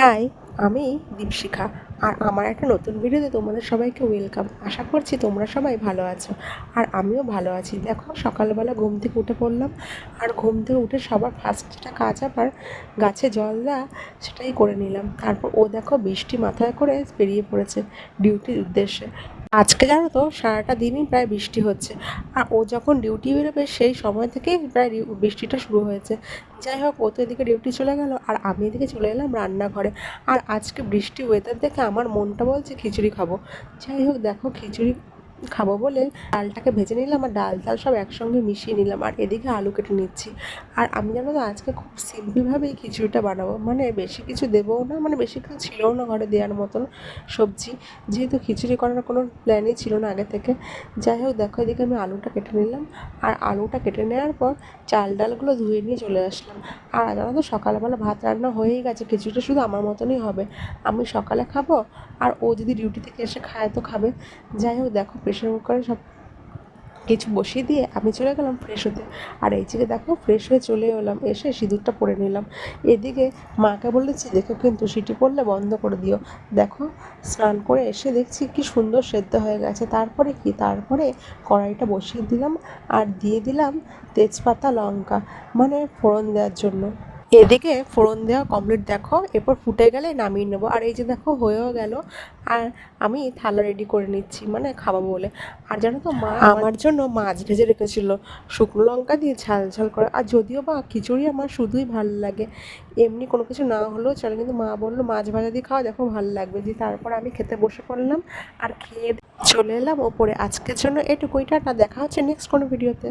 High, আমি দীপশিখা। আর আমার একটা নতুন ভিডিওতে তোমাদের সবাইকে ওয়েলকাম। আশা করছি তোমরা সবাই ভালো আছো, আর আমিও ভালো আছি। দেখো, সকালবেলা ঘুম থেকে উঠে পড়লাম, আর ঘুম থেকে উঠে সবার ফার্স্ট যেটা কাজ আবার গাছে জল দেওয়া, সেটাই করে নিলাম। তারপর ও দেখো বৃষ্টি মাথায় করে বেরিয়ে পড়েছে ডিউটির উদ্দেশ্যে। আজকে জানো তো সারাটা দিনই প্রায় বৃষ্টি হচ্ছে, আর ও যখন ডিউটি বেরোবে সেই সময় থেকেই প্রায় বৃষ্টিটা শুরু হয়েছে। যাই হোক, ও তো এদিকে ডিউটি চলে গেল, আর আমি এদিকে চলে এলাম রান্নাঘরে। আর আজকে বৃষ্টি ওয়েদার দেখে আমার মনটা বলছে খিচুড়ি খাবো। যাই হোক, দেখো খিচুড়ি খাবো বলে ডালটাকে ভেজে নিলাম, আর ডাল সব একসঙ্গে মিশিয়ে নিলাম, আর এদিকে আলু কেটে নিচ্ছি। আর আমি জানো তো আজকে খুব সিম্পলভাবেই খিচুড়িটা বানাবো, মানে বেশি কিছু দেবও না, মানে বেশি কিছু ছিলও না ঘরে দেওয়ার মতন সবজি, যেহেতু খিচুড়ি করার কোনো প্ল্যানই ছিল না আগে থেকে। যাই হোক, দেখো এদিকে আমি আলুটা কেটে নিলাম, আর আলুটা কেটে নেওয়ার পর চাল ডালগুলো ধুয়ে নিয়ে চলে আসলাম। আর জানো তো সকালবেলা ভাত রান্না হয়েই গেছে, খিচুড়িটা শুধু আমার মতনই হবে। আমি সকালে খাবো, আর ও যদি ডিউটি থেকে এসে খায় তো খাবে। যাই হোক, দেখো প্রেশার কুকারে সব কিছু বসিয়ে দিয়ে আমি চলে গেলাম ফ্রেশ হতে। আর এই যে দেখো ফ্রেশ হয়ে চলে এলাম, এসে সিঁদুরটা পরে নিলাম। এদিকে মাকে বলেছি, দেখো কিন্তু সিটি পড়লে বন্ধ করে দিও। দেখো, স্নান করে এসে দেখছি কি সুন্দর সেদ্ধ হয়ে গেছে। তারপরে কড়াইটা বসিয়ে দিলাম, আর দিয়ে দিলাম তেজপাতা লঙ্কা, মানে ফোড়ন দেওয়ার জন্য। এদিকে ফোড়ন দেওয়া কমপ্লিট, দেখো এরপর ফুটে গেলে নামিয়ে নেবো। আর এই যে দেখো হয়েও গেল, আর আমি থালা রেডি করে নিচ্ছি, মানে খাওয়াবো বলে। আর জানো তো মা আমার জন্য মাছ ভেজে রেখেছিল শুকনো লঙ্কা দিয়ে ঝাল ঝাল করে। আর যদিও বা খিচুড়ি আমার শুধুই ভালো লাগে, এমনি কোনো কিছু না হলেও চলে, কিন্তু মা বললো মাছ ভাজা দিয়ে খাওয়া, দেখো ভালো লাগবে। দিয়ে তারপর আমি খেতে বসে পড়লাম, আর খেয়ে চলে এলাম ওপরে। আজকের জন্য এটুকুই, টাটা, দেখা হচ্ছে নেক্সট কোনো ভিডিওতে।